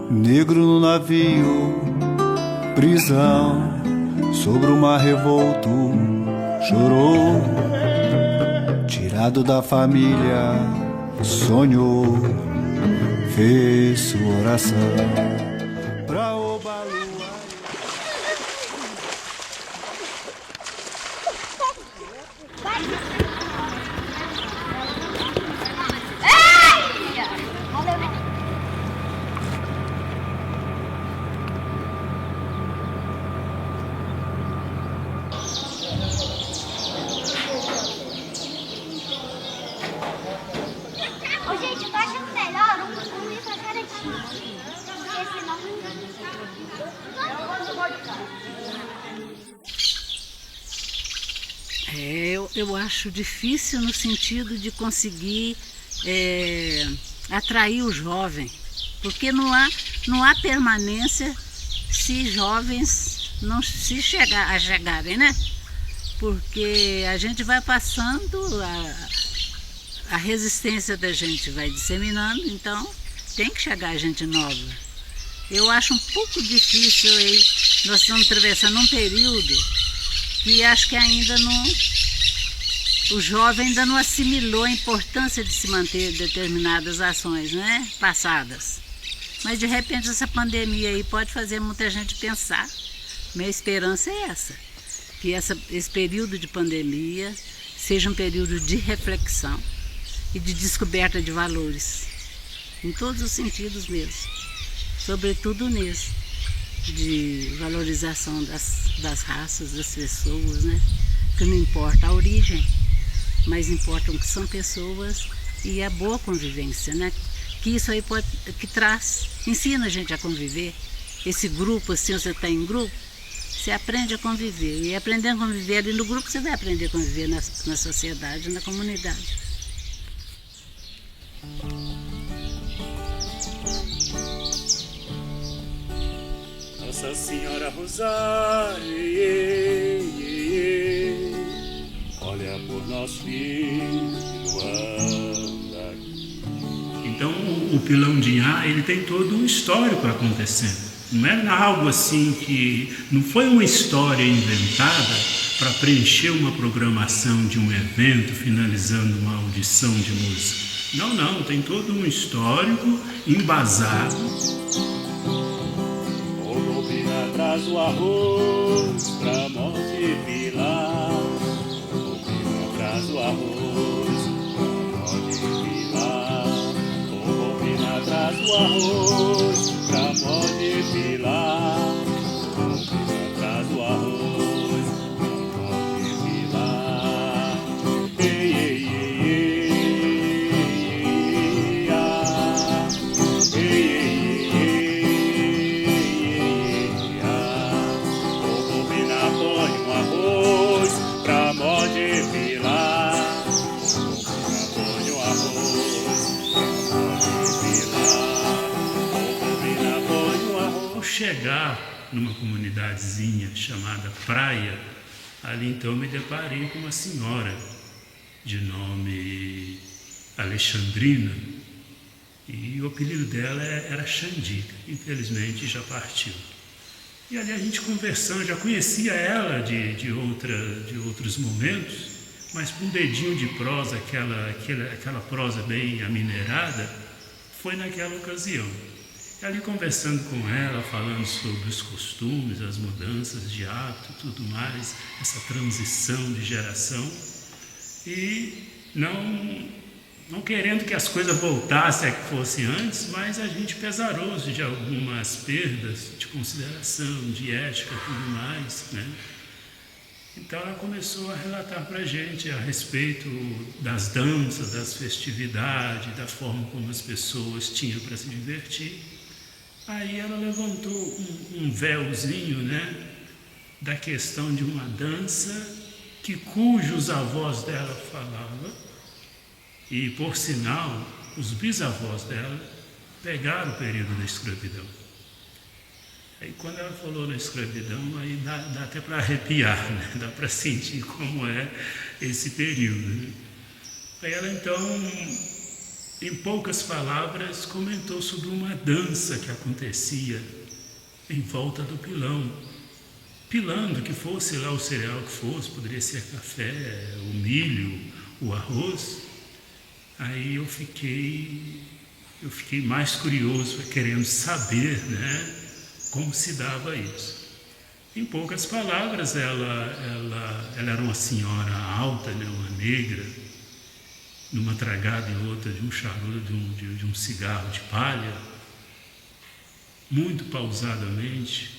Negro no navio, prisão, sobre o mar revolto, chorou. Tirado da família, sonhou, fez sua oração pra Obalua. Gente, eu tô achando melhor um ir pra cada time. Porque senão eu acho difícil no sentido de conseguir atrair o jovem, porque não há permanência se jovens não se chegarem, né? Porque a gente vai passando, a resistência da gente vai disseminando, então tem que chegar gente nova. Eu acho um pouco difícil aí, nós estamos atravessando um período que acho que ainda não, o jovem ainda não assimilou a importância de se manter determinadas ações, né, passadas. Mas de repente essa pandemia aí pode fazer muita gente pensar. Minha esperança é essa, que esse período de pandemia seja um período de reflexão e de descoberta de valores, em todos os sentidos mesmo, sobretudo nesse, de valorização das raças, das pessoas, né? Que não importa a origem, mas importam que são pessoas e a boa convivência, né? Que isso aí ensina a gente a conviver. Esse grupo, assim, você está em grupo, você aprende a conviver, e aprendendo a conviver ali no grupo, você vai aprender a conviver na sociedade, na comunidade. Nossa Senhora Rosário, olha por nosso filho anda aqui. Então o Pilão de Inhá, ele tem todo um histórico acontecendo. Não é algo assim que... Não foi uma história inventada para preencher uma programação de um evento, finalizando uma audição de música. Não, tem todo um histórico embasado. Olobina traz o arroz pra Monte Pilar. Olobina traz o arroz pra Monte Pilar. Olobina traz o arroz pra Monte Pilar. Olobina traz o arroz pra Monte Pilar. Ei, ei, ei, ei, ah. Ei, ei, ei, ei, ah. Olobina põe um arroz pra Monte Pilar. Olobina põe um arroz pra Monte Pilar. Olobina põe um arroz. Ao chegar numa comunidadezinha chamada Praia, ali então eu me deparei com uma senhora de nome Alexandrina, e o apelido dela era Xandica, infelizmente já partiu. E ali a gente conversando, já conhecia ela de outros momentos, mas com um dedinho de prosa, aquela prosa bem aminerada, foi naquela ocasião. E ali conversando com ela, falando sobre os costumes, as mudanças de hábito e tudo mais, essa transição de geração, e não querendo que as coisas voltassem a que fosse antes, mas a gente pesaroso de algumas perdas de consideração, de ética e tudo mais, né? Então ela começou a relatar para a gente a respeito das danças, das festividades, da forma como as pessoas tinham para se divertir. Aí ela levantou um véuzinho, né, da questão de uma dança cujos avós dela falavam, e por sinal, os bisavós dela pegaram o período da escravidão. Aí quando ela falou na escravidão, aí dá até para arrepiar, né? Dá para sentir como é esse período, né? Aí ela então, em poucas palavras, comentou sobre uma dança que acontecia em volta do pilão. Pilando que fosse lá o cereal que fosse, poderia ser café, o milho, o arroz. Aí eu fiquei mais curioso, querendo saber, né, como se dava isso. Em poucas palavras, ela era uma senhora alta, né, uma negra, numa tragada e outra de um charuto, de um cigarro de palha, muito pausadamente.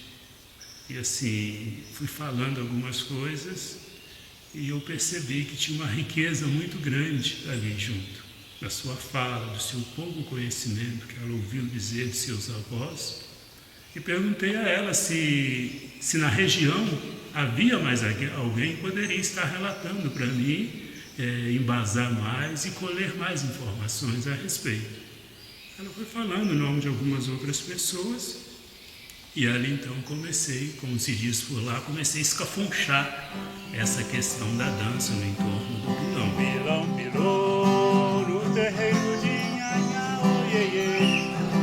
E assim, fui falando algumas coisas e eu percebi que tinha uma riqueza muito grande ali junto, da sua fala, do seu pouco conhecimento que ela ouviu dizer de seus avós. E perguntei a ela se na região havia mais alguém que poderia estar relatando para mim, embasar mais e colher mais informações a respeito. Ela foi falando o nome de algumas outras pessoas. E ali então comecei, como se diz por lá, comecei a escafunchar essa questão da dança no entorno do pilão. Pilão pilou no terreiro de Nhanhá, oh iê, iê.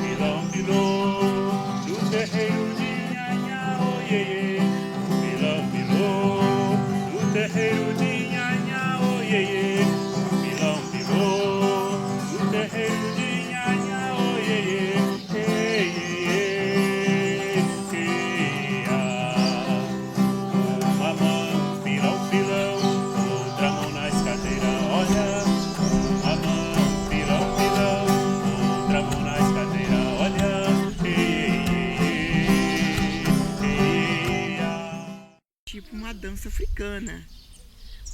Pilão pilou no terreiro de Nhanhá, oh iê, iê. Pilão pilou no terreiro de Nhanhá, oh iê, iê. Pilão pilou no terreiro de Nhanhá, oh iê, iê. Tipo uma dança africana,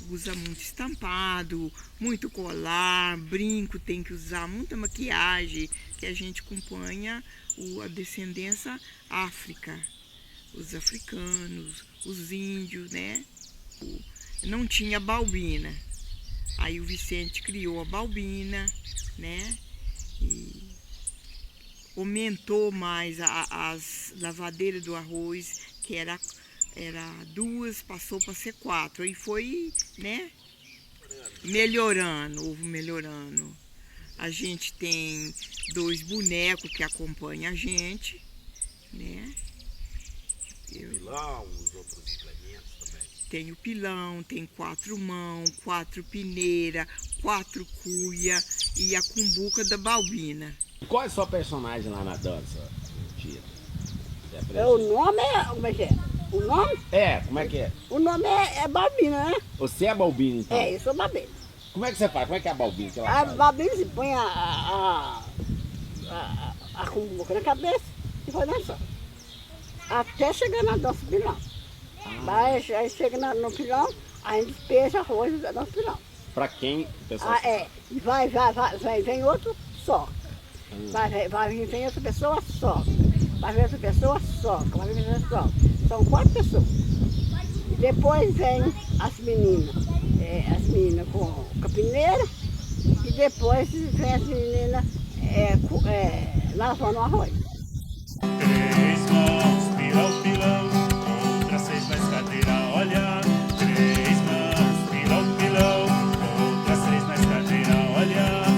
usa muito estampado, muito colar, brinco, tem que usar muita maquiagem, que a gente acompanha a descendência África, os africanos, os índios, né? Não tinha balbina, aí o Vicente criou a balbina, né? E aumentou mais as lavadeiras do arroz, que era 2, passou para ser 4. Aí foi, né, melhorando. A gente tem 2 bonecos que acompanham a gente, né? Pilão, os outros implementos também. Tem o pilão, tem 4 mãos, 4 peneiras, 4 cuia e a cumbuca da balbina. Qual é a sua personagem lá na dança, Tira? O nome é... Como é que é? O nome? Como é que é? O nome é Balbina, né? Você é Balbina, então? Eu sou Balbina. Como é que você faz? Como é que é a Balbina? Que ela A faz? Balbina se põe a cumbuca na cabeça e vai dançando. Até chegar na dança do pilão. Aí chega no pilão, a gente despeja arroz e dança do pilão. Pra quem? Pessoal? E vem outro só. Vem outra pessoa só. Vai ver outra pessoa só. Vai ver outra pessoa só. São 4 pessoas. E depois vem as meninas com a peneira. E depois vem as meninas lavando o arroz. 3 mãos, pilão, pilão, outra 6 na escadeira, olha. 3 mãos, pilão, pilão, outra 6 na escadeira, olha.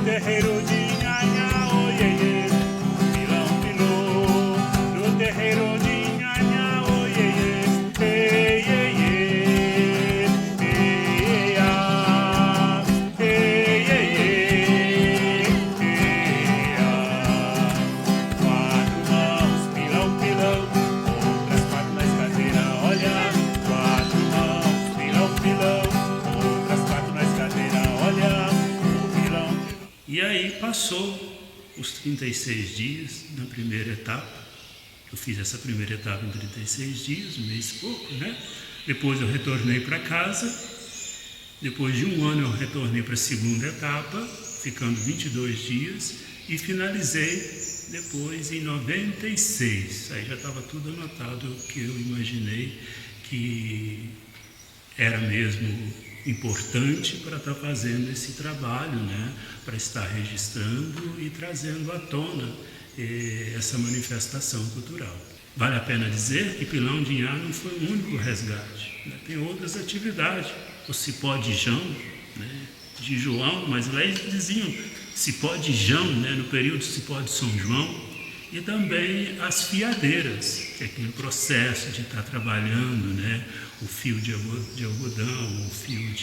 Terreiro de Nhanhá, oh, yeah, yeah. passou os 36 dias na primeira etapa. Eu fiz essa primeira etapa em 36 dias, um mês e pouco, né? Depois eu retornei para casa. Depois de um ano eu retornei para a segunda etapa, ficando 22 dias, e finalizei depois em 96. Aí já estava tudo anotado, que eu imaginei que era mesmo importante para estar fazendo esse trabalho, né? Para estar registrando e trazendo à tona essa manifestação cultural. Vale a pena dizer que Pilão de Inhá não foi o único resgate, né? Tem outras atividades, o cipó de Jão, né? De João, mas lá eles diziam cipó de Jão, né? No período do cipó de São João, e também as fiadeiras, que é aquele processo de estar trabalhando, né? O fio de algodão, o fio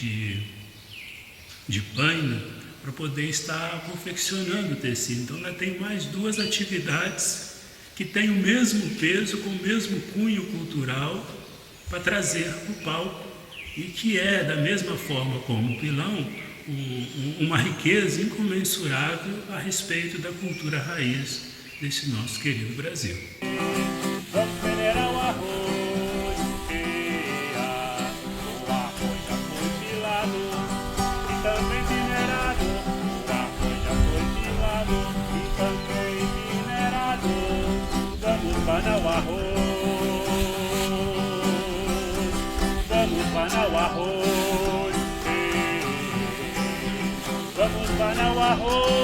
de paina, para poder estar confeccionando o tecido. Então, ela tem mais duas atividades que têm o mesmo peso, com o mesmo cunho cultural, para trazer para o palco, e que é, da mesma forma como o pilão, uma riqueza incomensurável a respeito da cultura raiz desse nosso querido Brasil. Vamos peneirar o arroz, o arroz já foi pilado e também minerado. O arroz já foi pilado e também minerado. Vamos panar o arroz, vamos panar o arroz, vamos panar o arroz.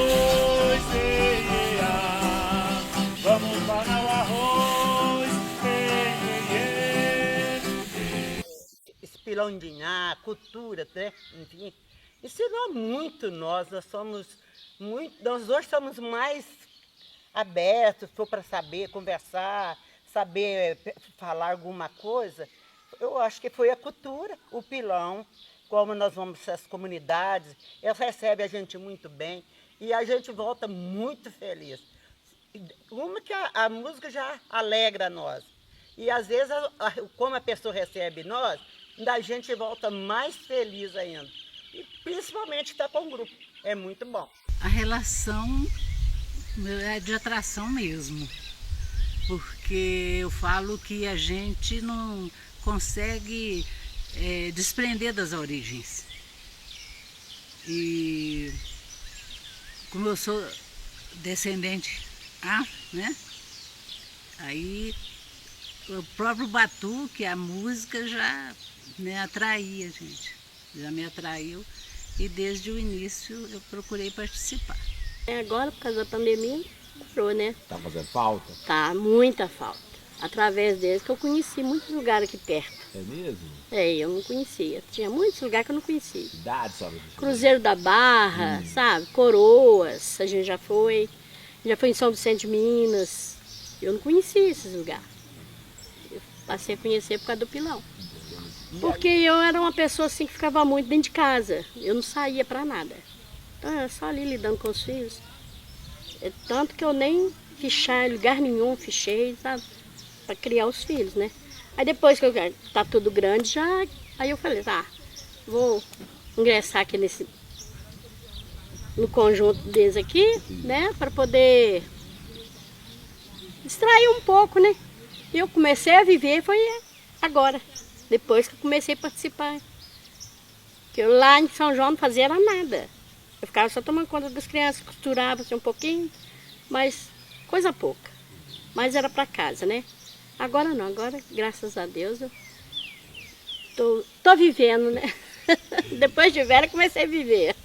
Vamos panar o arroz. Esse Pilão de Inhá, cultura, né? Enfim, ensinou muito nós somos muito, nós hoje somos mais abertos, para saber conversar, saber falar alguma coisa. Eu acho que foi a cultura, o pilão, como nós vamos para as comunidades, eles recebem a gente muito bem e a gente volta muito feliz. Uma que a música já alegra nós. E às vezes, como a pessoa recebe nós, a gente volta mais feliz ainda. E principalmente estar com o grupo. É muito bom. A relação é de atração mesmo. Porque eu falo que a gente não consegue desprender das origens. E como eu sou descendente né? Aí o próprio batuque, a música já me atraía, gente. Já me atraiu e desde o início eu procurei participar. Agora, por causa da pandemia, parou, né? Tá fazendo falta? Tá, muita falta. Através deles que eu conheci muitos lugares aqui perto. É mesmo? Eu não conhecia. Tinha muitos lugares que eu não conhecia. Cidade, só. Cruzeiro da Barra, sabe? Coroas, a gente já foi. Já foi em São Vicente de Minas. Eu não conhecia esses lugares. Eu passei a conhecer por causa do pilão. Porque eu era uma pessoa assim que ficava muito dentro de casa. Eu não saía para nada. Então eu era só ali lidando com os filhos. Tanto que eu nem fichei em lugar nenhum, fichei, sabe? Para criar os filhos, né? Aí depois que tá tudo grande já, aí eu falei, vou ingressar aqui no conjunto deles aqui, né, para poder distrair um pouco, né? E eu comecei a viver, foi agora, depois que eu comecei a participar. Porque eu lá em São João não fazia era nada. Eu ficava só tomando conta das crianças, costurava assim um pouquinho, mas coisa pouca. Mas era para casa, né? Agora não, agora, graças a Deus, eu tô vivendo, né? Depois de velha, comecei a viver.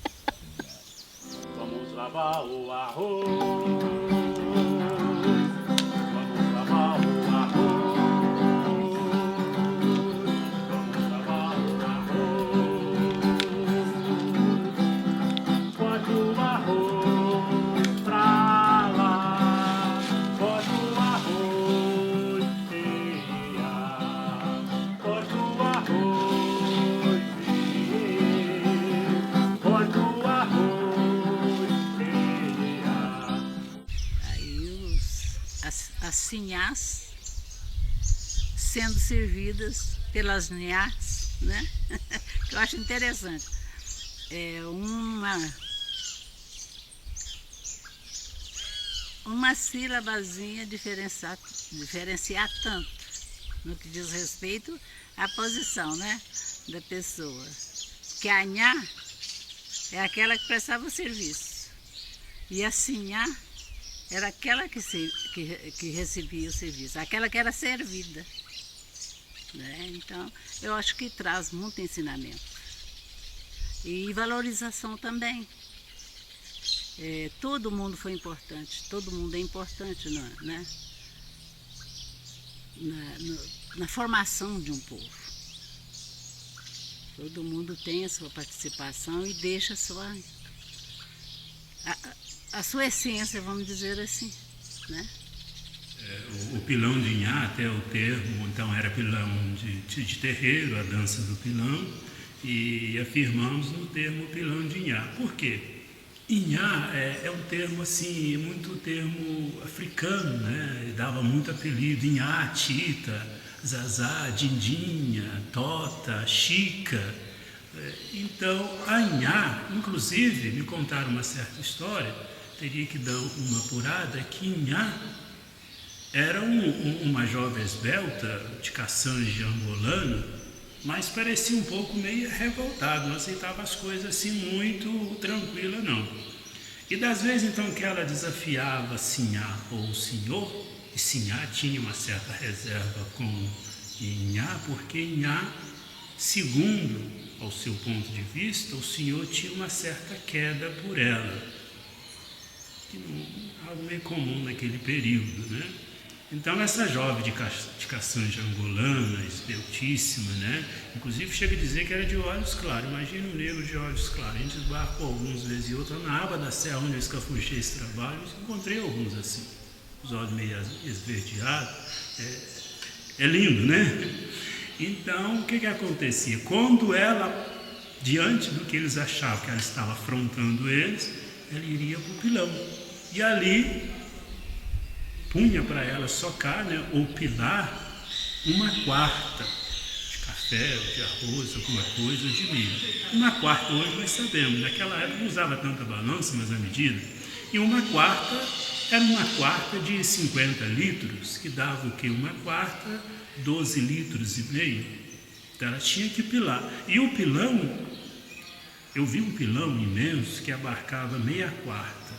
Vamos lavar o arroz. Vamos lavar o arroz. Vamos lavar o arroz. Bota o arroz pra lá. Bota o arroz, bota o arroz, bota o arroz. Aí as sinhás sendo servidas pelas nhás, né? Que eu acho interessante. uma sílabazinha diferenciar tanto no que diz respeito à posição, né, da pessoa. Que a nhá é aquela que prestava o serviço e a sinhá era aquela que recebia o serviço, aquela que era servida, né? Então, eu acho que traz muito ensinamento e valorização também. Todo mundo foi importante, todo mundo é importante, né? Na formação de um povo. Todo mundo tem a sua participação e deixa a sua essência, vamos dizer assim, né? O pilão de Inhá, até o termo, então era pilão de terreiro, a dança do pilão, e afirmamos no termo pilão de Inhá. Por quê? Inhá é um termo assim, muito termo africano, né? Dava muito apelido, Inhá, Tita, Zazá, Dindinha, Tota, Chica. Então, a Inhá, inclusive, me contaram uma certa história, teria que dar uma apurada, que Inhá era uma jovem esbelta, de caçange angolana, mas parecia um pouco meio revoltada, não aceitava as coisas assim muito tranquila, não. E das vezes, então, que ela desafiava Sinhá ou Senhor, e Sinhá tinha uma certa reserva com Inhá, porque Inhá, segundo ao seu ponto de vista, o Senhor tinha uma certa queda por ela, que não, algo meio comum naquele período, né? Então, essa jovem de caçange angolana, esbeltíssima, né? Inclusive chega a dizer que era de olhos claros. Imagina um negro de olhos claros. A gente esbarcou alguns vezes e outros na aba da serra onde eu escafujei esse trabalho. Encontrei alguns assim, os olhos meio esverdeados. É lindo, né? Então, o que acontecia? Quando ela, diante do que eles achavam que ela estava afrontando eles, ela iria para o pilão. E ali punha para ela socar, né, ou pilar, uma quarta de café, ou de arroz, alguma coisa, ou de milho. Uma quarta, hoje nós sabemos, naquela época não usava tanta balança, mas a medida. E uma quarta era uma quarta de 50 litros, que dava o quê? Uma quarta, 12 litros e meio. Então ela tinha que pilar. E o pilão, eu vi um pilão imenso que abarcava meia quarta,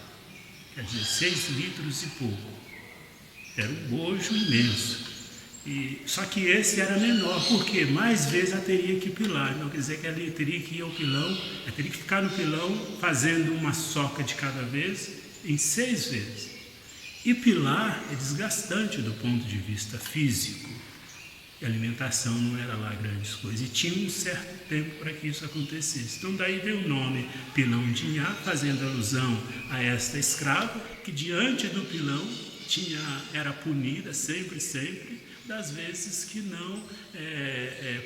quer dizer, 6 litros e pouco. Era um bojo imenso. Só que esse era menor, porque mais vezes ela teria que pilar. Não quer dizer que ela teria que ir ao pilão, ela teria que ficar no pilão fazendo uma soca de cada vez, em 6 vezes. E pilar é desgastante do ponto de vista físico. E a alimentação não era lá grandes coisas. E tinha um certo tempo para que isso acontecesse. Então daí veio o nome pilão de Inhá, fazendo alusão a esta escrava, que diante do pilão era punida sempre, das vezes que não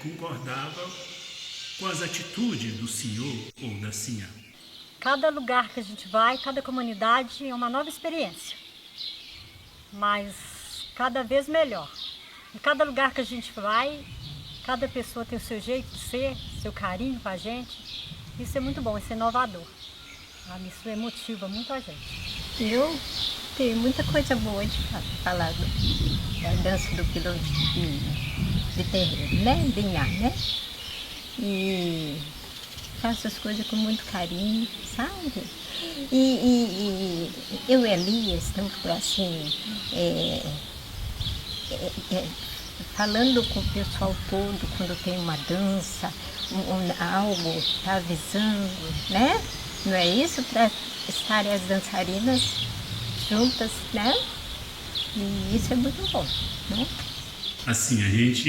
concordava com as atitudes do senhor ou da sinhá. Cada lugar que a gente vai, cada comunidade é uma nova experiência, mas cada vez melhor. Em cada lugar que a gente vai, cada pessoa tem o seu jeito de ser, seu carinho com a gente. Isso é muito bom, isso é inovador. Isso motiva muito a gente. Tem muita coisa boa de falar da dança do pilão de terreiro, né? De Inhá, né? E faço as coisas com muito carinho, sabe? E eu e Elias estamos assim, falando com o pessoal todo quando tem uma dança, algo está avisando, né? Não é isso? Para estarem as dançarinas juntas, né? E isso é muito bom, né? Assim, a gente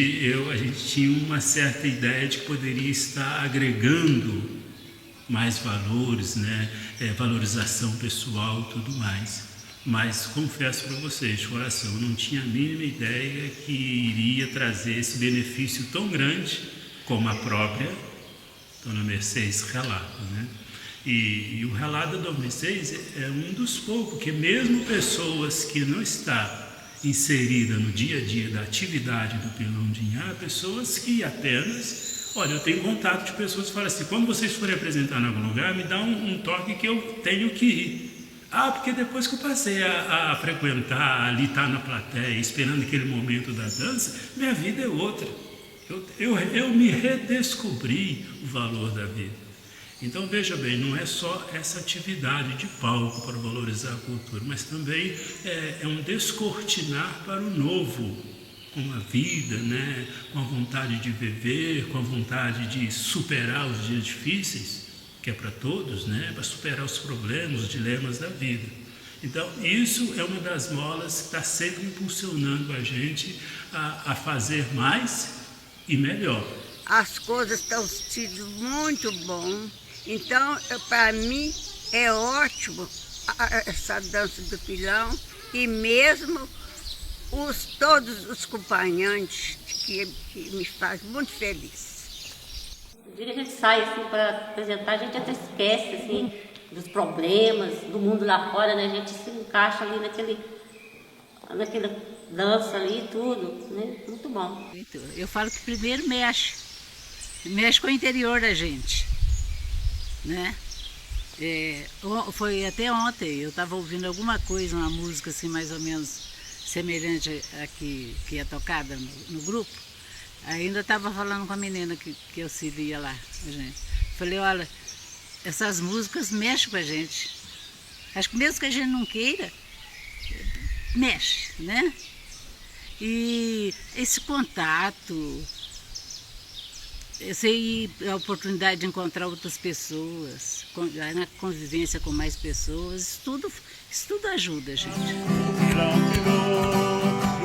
tinha uma certa ideia de que poderia estar agregando mais valores, né? Valorização pessoal e tudo mais. Mas confesso para vocês, de coração, eu não tinha a mínima ideia que iria trazer esse benefício tão grande como a própria Dona Mercedes relata, né? E o relato da Dona Mercedes é um dos poucos que mesmo pessoas que não estão inseridas no dia a dia da atividade do pilão de Inhá, pessoas que apenas, olha, eu tenho contato de pessoas que falam assim, quando vocês forem apresentar em algum lugar, me dá um toque que eu tenho que ir. Porque depois que eu passei a frequentar, ali estar na plateia, esperando aquele momento da dança, minha vida é outra. Eu me redescobri o valor da vida. Então, veja bem, não é só essa atividade de palco para valorizar a cultura, mas também é um descortinar para o novo, com a vida, né? Com a vontade de viver, com a vontade de superar os dias difíceis, que é para todos, né? Para superar os problemas, os dilemas da vida. Então, isso é uma das molas que está sempre impulsionando a gente a fazer mais e melhor. As coisas estão sendo muito bom. Então, para mim, é ótimo essa dança do pilão e mesmo todos os acompanhantes que me fazem muito feliz. O dia que a gente sai assim, para apresentar, a gente até esquece assim, dos problemas, do mundo lá fora, né? A gente se encaixa ali naquela dança ali e tudo, né? Muito bom. Eu falo que primeiro mexe com o interior da gente, né? Foi até ontem, eu estava ouvindo alguma coisa, uma música assim mais ou menos semelhante a que é tocada no grupo. Ainda estava falando com a menina que eu servia lá, gente. Falei, olha, essas músicas mexem com a gente. Acho que mesmo que a gente não queira, mexe, né? E esse contato, a oportunidade de encontrar outras pessoas, na convivência com mais pessoas, isso tudo ajuda a gente.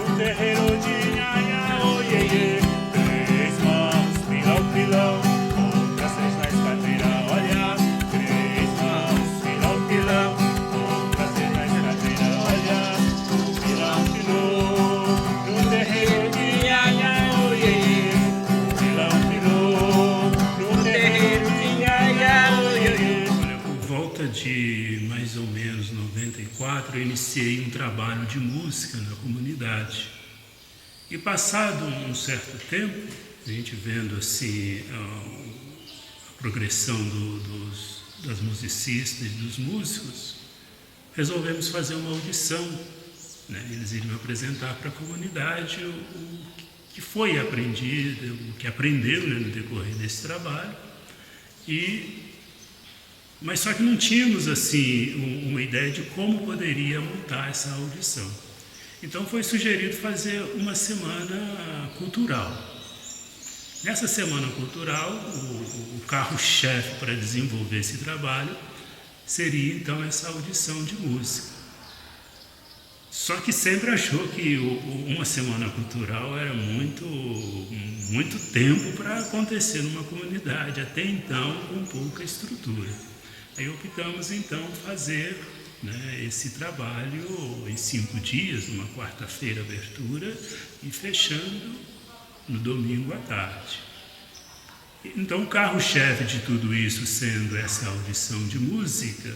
No terreiro de Nhanhá, oh, yeah, yeah. 3 mãos, pilão, pilão, outras 3 na escadeira, olha. 3 mãos, pilão, pilão, outras 3 na escadeira, olha. O pilão pilou, no terreiro de Nhanhá, oh, yeah, yeah. O pilão pilou, no terreiro de Nhanhá, oh, yeah, yeah. Olha, por volta de mais ou menos 94, eu iniciei um trabalho de música na comunidade. E passado um certo tempo, a gente vendo assim a progressão das musicistas e dos músicos, resolvemos fazer uma audição, né? Eles iriam apresentar para a comunidade o que foi aprendido, o que aprendeu, né, no decorrer desse trabalho. Mas só que não tínhamos assim uma ideia de como poderia montar essa audição. Então foi sugerido fazer uma semana cultural. Nessa semana cultural, o carro-chefe para desenvolver esse trabalho seria então essa audição de música. Só que sempre achou que uma semana cultural era muito tempo para acontecer numa comunidade, até então com pouca estrutura. Aí optamos então fazer, né, esse trabalho em 5 dias, numa quarta-feira abertura e fechando no domingo à tarde. Então o carro-chefe de tudo isso sendo essa audição de música,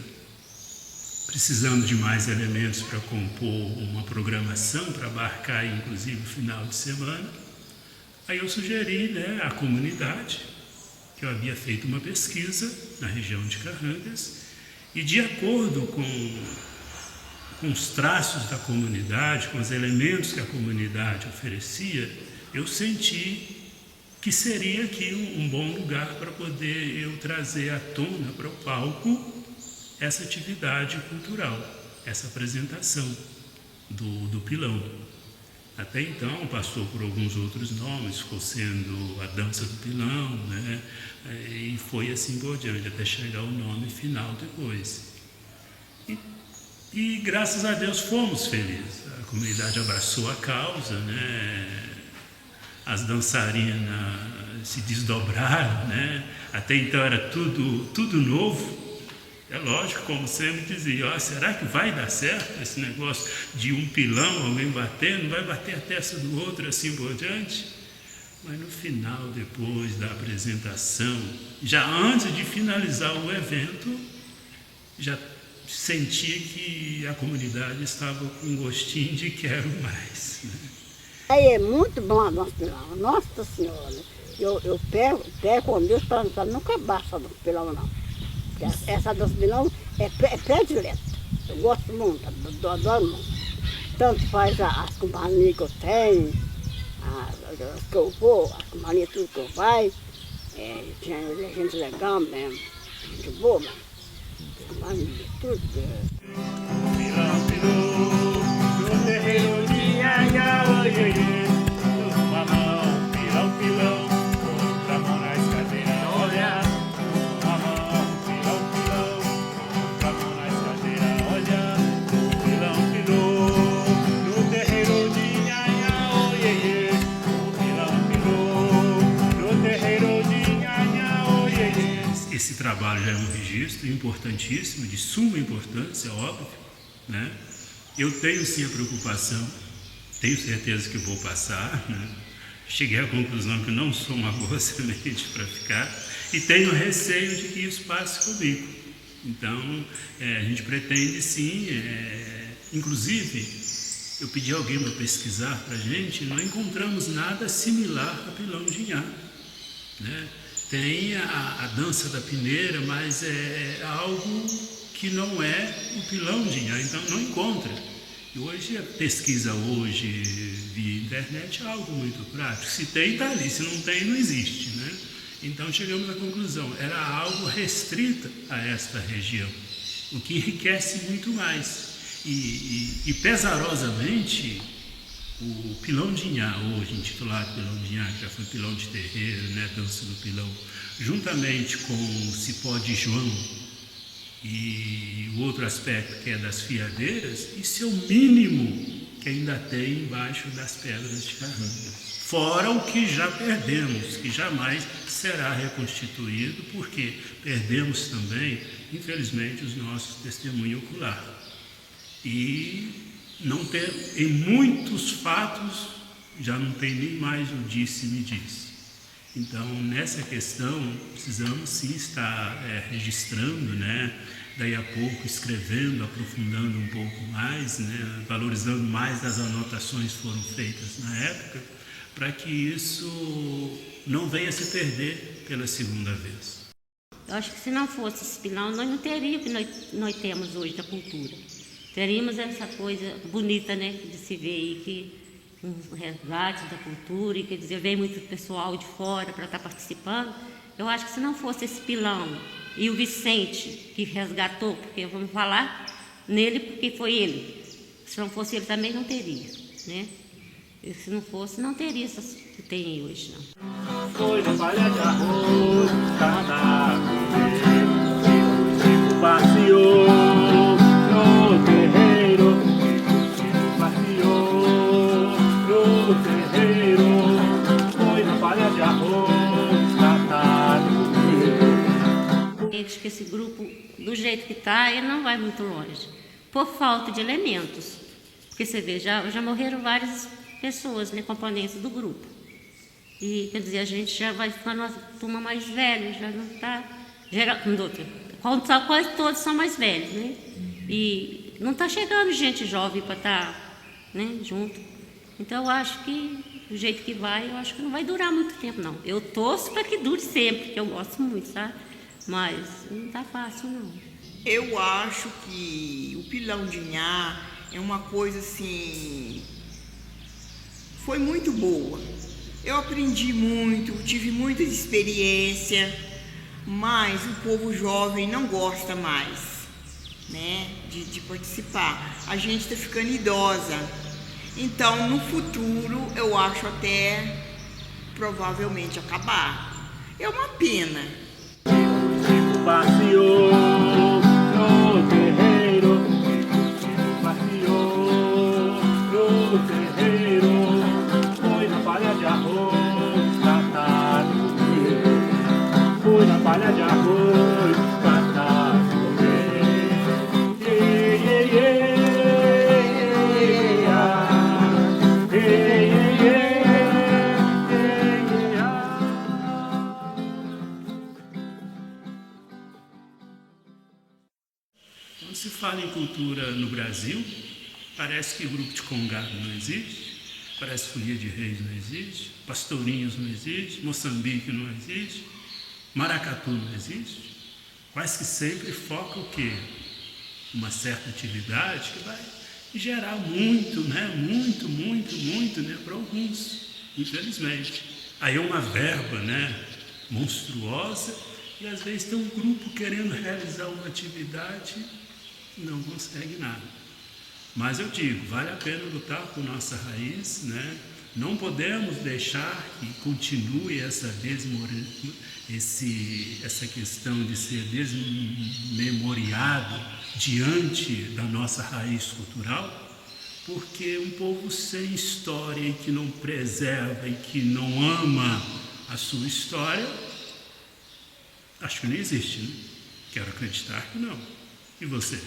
precisando de mais elementos para compor uma programação, para abarcar inclusive o final de semana, aí eu sugeri, né, à comunidade que eu havia feito uma pesquisa na região de Carrangas e de acordo com os traços da comunidade, com os elementos que a comunidade oferecia, eu senti que seria aqui um bom lugar para poder eu trazer à tona para o palco essa atividade cultural, essa apresentação do pilão. Até então passou por alguns outros nomes, ficou sendo a dança do pilão, né? E foi assim por diante, até chegar o nome final depois. E graças a Deus fomos felizes. A comunidade abraçou a causa, né? As dançarinas se desdobraram, né? Até então era tudo novo. É lógico, como sempre dizia, será que vai dar certo esse negócio de um pilão, alguém batendo, vai bater a testa do outro assim por diante? Mas no final, depois da apresentação, já antes de finalizar o evento, já senti que a comunidade estava com um gostinho de quero mais, né? Aí é muito bom a nossa pilão, Nossa Senhora. Eu pego com Deus para nunca acabar essa dança pilão, não. Essa dança pilão é predileta. Eu gosto muito, adoro muito. Tanto faz as companhias que eu tenho, as que eu vou, as companhias tudo que eu vai, tinha gente legal mesmo, gente boa, mas as companhias, tudo. Pilão, pilão, no terreiro de Iaia, oiê, uma mão, pilão, pilão, outra mão na escadeira, olha. Uma mão, pilão, pilão, outra mão na escadeira, olha. Pilão, pilão, no terreiro de Iaia, oiê, pilão, pilão, no terreiro de Iaia, oiê. Esse trabalho já é um registro importantíssimo, de suma importância, óbvio, né? Eu tenho sim a preocupação, tenho certeza que vou passar, né? Cheguei à conclusão que não sou uma boa semente para ficar e tenho receio de que isso passe comigo. Então, a gente pretende sim, inclusive, eu pedi a alguém para pesquisar para a gente, não encontramos nada similar a pilão de Inhá, né? Tem a dança da pineira, mas é algo que não é o pilão de Inhá, então não encontra. E hoje, a pesquisa hoje via internet é algo muito prático. Se tem, está ali. Se não tem, não existe, né? Então chegamos à conclusão, era algo restrita a esta região, o que enriquece muito mais. E pesarosamente, o pilão de Inhá, hoje intitulado pilão de Inhá, que já foi pilão de terreiro, né, dança do pilão, juntamente com o cipó de João e o outro aspecto que é das fiadeiras, isso é o mínimo que ainda tem embaixo das pedras de Carranca. Fora o que já perdemos, que jamais será reconstituído, porque perdemos também, infelizmente, os nossos testemunhos oculares. E não ter, em muitos fatos, já não tem nem mais o disse-me disse. Então, nessa questão, precisamos sim estar registrando, né? Daí a pouco escrevendo, aprofundando um pouco mais, né? Valorizando mais das anotações que foram feitas na época, para que isso não venha se perder pela segunda vez. Eu acho que se não fosse esse pilão, nós não teríamos o que nós temos hoje da cultura. Teríamos essa coisa bonita, né, de se ver aí, que um resgate da cultura, e quer dizer, vem muito pessoal de fora para estar participando. Eu acho que se não fosse esse pilão e o Vicente que resgatou, porque vamos falar nele porque foi ele. Se não fosse ele também não teria, né? E se não fosse, não teria essas que tem hoje, não. Foi de palha de arroz, cada Chico passeou no terreiro, Chico passeou no terreiro, foi de palha de arroz, cada Acho que esse grupo, do jeito que está, ele não vai muito longe, por falta de elementos. Porque você vê, já morreram várias pessoas, né, componentes do grupo. E, quer dizer, a gente já vai ficando uma turma mais velha, já não está... Quase todos são mais velhos, né? E não está chegando gente jovem para estar, né, junto. Então, eu acho que, do jeito que vai, eu acho que não vai durar muito tempo, não. Eu torço para que dure sempre, porque eu gosto muito, sabe? Mas não está fácil, não. Eu acho que o pilão de Inhá é uma coisa assim... Foi muito boa. Eu aprendi muito, tive muita experiência, mas o povo jovem não gosta mais, né, de participar. A gente está ficando idosa. Então, no futuro, eu acho até provavelmente acabar. É uma pena. Chico passeou no terreiro, Chico passeou no terreiro, foi na palha de arroz, catado comer, foi na palha de arroz, catado comer, ei, ei, ei, ah, ei, ei, ei. Quando se fala em cultura no Brasil, parece que o grupo de Congado não existe, parece que Folia de Reis não existe, Pastorinhos não existe, Moçambique não existe, Maracatu não existe. Quase que sempre foca o quê? uma certa atividade que vai gerar muito, né? Muito, né? Para alguns, infelizmente. Aí é uma verba, né? Monstruosa, e às vezes tem um grupo querendo realizar uma atividade e não consegue nada. Mas eu digo, vale a pena lutar por nossa raiz, né? Não podemos deixar que continue essa questão de ser desmemoriado diante da nossa raiz cultural, porque um povo sem história e que não preserva e que não ama a sua história, acho que não existe, né? Quero acreditar que não. E você?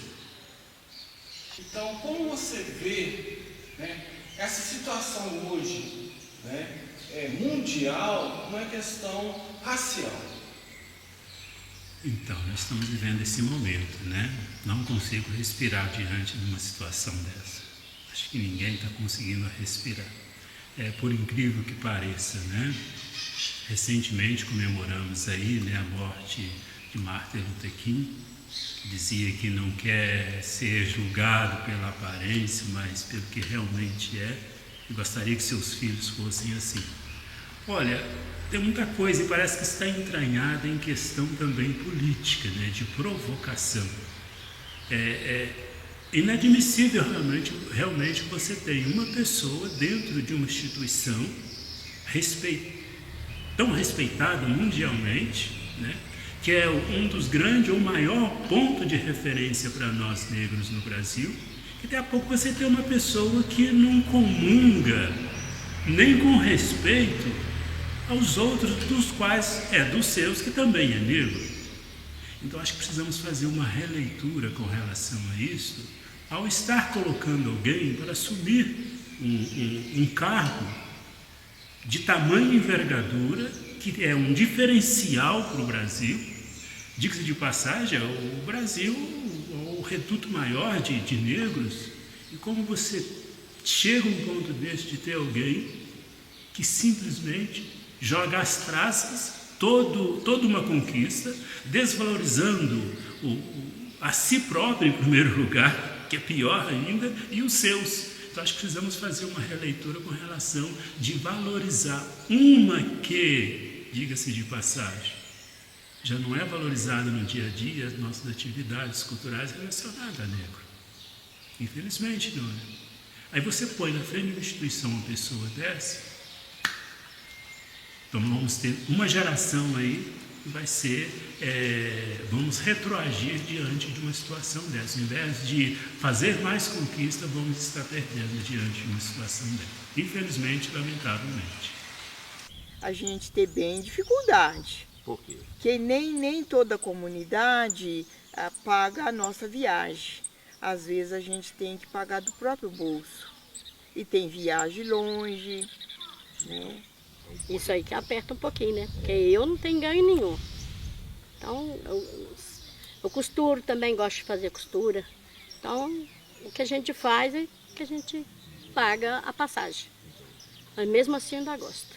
Então, como você vê, né, essa situação hoje, né, mundial, uma questão racial? Então, nós estamos vivendo esse momento, né? Não consigo respirar diante de uma situação dessa. Acho que ninguém está conseguindo respirar. Por incrível que pareça, né? Recentemente comemoramos aí, né, a morte de Martin Luther King, que dizia que não quer ser julgado pela aparência, mas pelo que realmente é, e gostaria que seus filhos fossem assim. Olha, tem muita coisa e parece que está entranhada em questão também política, né, de provocação. É inadmissível realmente que você tenha uma pessoa dentro de uma instituição tão respeitada mundialmente, né, que é um dos grandes ou maior ponto de referência para nós negros no Brasil, que daqui a pouco você tem uma pessoa que não comunga nem com respeito aos outros, dos seus, que também é negro. Então acho que precisamos fazer uma releitura com relação a isso, ao estar colocando alguém para assumir um cargo de tamanha envergadura, que é um diferencial para o Brasil. Diga-se de passagem, o Brasil é o reduto maior de negros, e como você chega a um ponto desse de ter alguém que simplesmente joga às traças toda uma conquista, desvalorizando a si próprio em primeiro lugar, que é pior ainda, e os seus. Então acho que precisamos fazer uma releitura com relação de valorizar uma que, diga-se de passagem, já não é valorizada no dia a dia, as nossas atividades culturais relacionadas a negro. Infelizmente não é. Aí você põe na frente de uma instituição uma pessoa dessa, então vamos ter uma geração aí que vai ser, vamos retroagir diante de uma situação dessa. Ao invés de fazer mais conquista, vamos estar perdendo diante de uma situação dessa. Infelizmente, lamentavelmente. A gente tem bem dificuldade. Por quê? Que nem toda a comunidade paga a nossa viagem. Às vezes a gente tem que pagar do próprio bolso. E tem viagem longe, né? Isso aí que aperta um pouquinho, né? Porque eu não tenho ganho nenhum. Então, eu costuro também, gosto de fazer costura. Então, o que a gente faz é que a gente paga a passagem. Mas mesmo assim ainda gosto.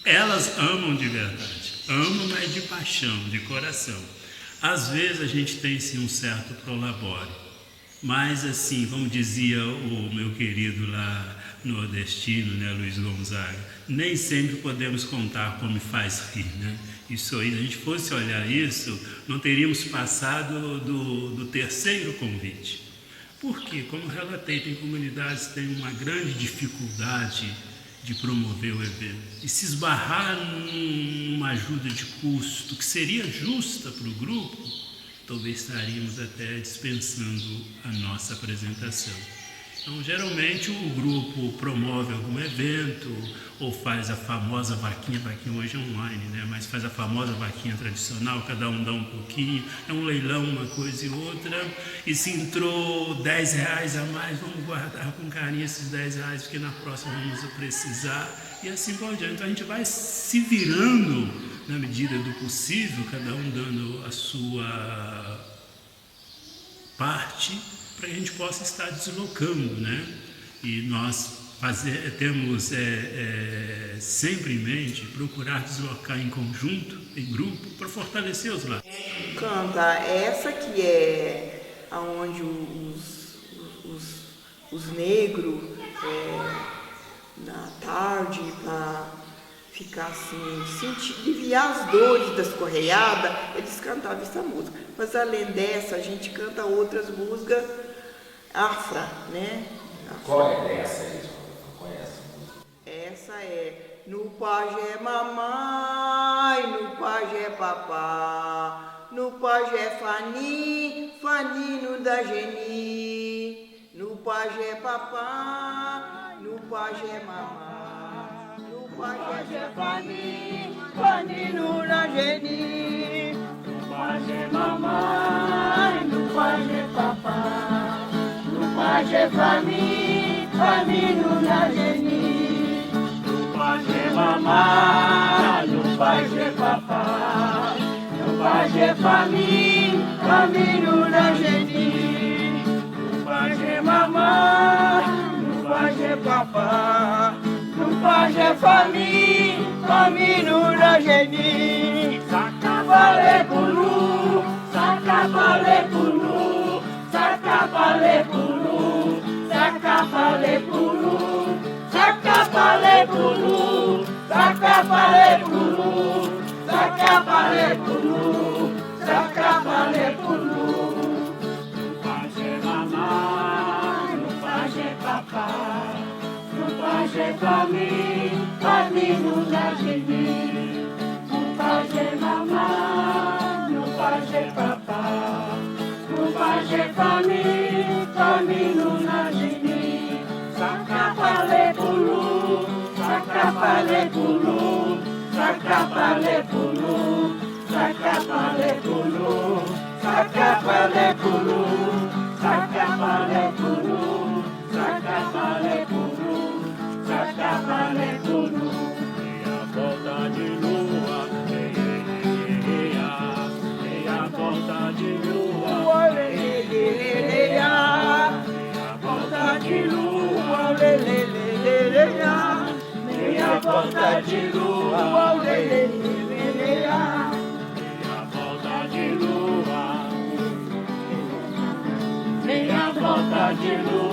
Elas amam de verdade, amam, mas de paixão, de coração. Às vezes a gente tem sim um certo prolabore, mas assim, como dizia o meu querido lá nordestino, né, Luiz Gonzaga, nem sempre podemos contar como faz rir, né? Isso aí, se a gente fosse olhar isso, não teríamos passado do terceiro convite. Porque, como relatei, tem comunidades que têm uma grande dificuldade de promover o evento. E se esbarrar numa ajuda de custo que seria justa para o grupo, talvez estaríamos até dispensando a nossa apresentação. Então, geralmente, o grupo promove algum evento ou faz a famosa vaquinha hoje é online, né? Mas faz a famosa vaquinha tradicional, cada um dá um pouquinho, é um leilão, uma coisa e outra, e se entrou R$10 a mais, vamos guardar com carinho esses R$10, porque na próxima vamos precisar, e assim por diante. Então, a gente vai se virando na medida do possível, cada um dando a sua parte, para que a gente possa estar deslocando, né? E nós temos sempre em mente procurar deslocar em conjunto, em grupo, para fortalecer os laços. Canta, essa que é onde os negros, na tarde, para ficar assim, aliviar as dores das correiadas, eles cantavam essa música. Mas além dessa, a gente canta outras músicas afra, né? Qual é essa aí? Qual é essa música? Essa é no pajé mamãe, no pajé papá, no pajé fani, fanino da geni, no pajé papá, no pajé mamá, no pajé fani, fanino da geni, no pajé mamãe, no pajé papá, no pajé fani, fanino da geni, no pajé mamá, no pajé papá, no pajé fani, fanino da geni, no pajé mamá, no pajé papá, no pajé fani, fanino da geni, sacavale pulu, sacavale pulu, sacavale pulu, sacavale pulu, sacavale pulu, sacavale pulu, sacavale pulu, sacavale pulu, no pajé mamá, no pajé papá, no pajé fami, famino da geni, no pajé mamá, no pajé papá, no pajé fami, famino da geni, sacavale pulu, sacavale pulu, sacavale pulu, sacavale pulu, sacavale pulu, sacavale pulu, sacavale pulu, sacavale pulu. Meia volta de lua, meia volta de lua, meia volta de lua, meia volta de lua, meia volta de lua, meia volta de lua.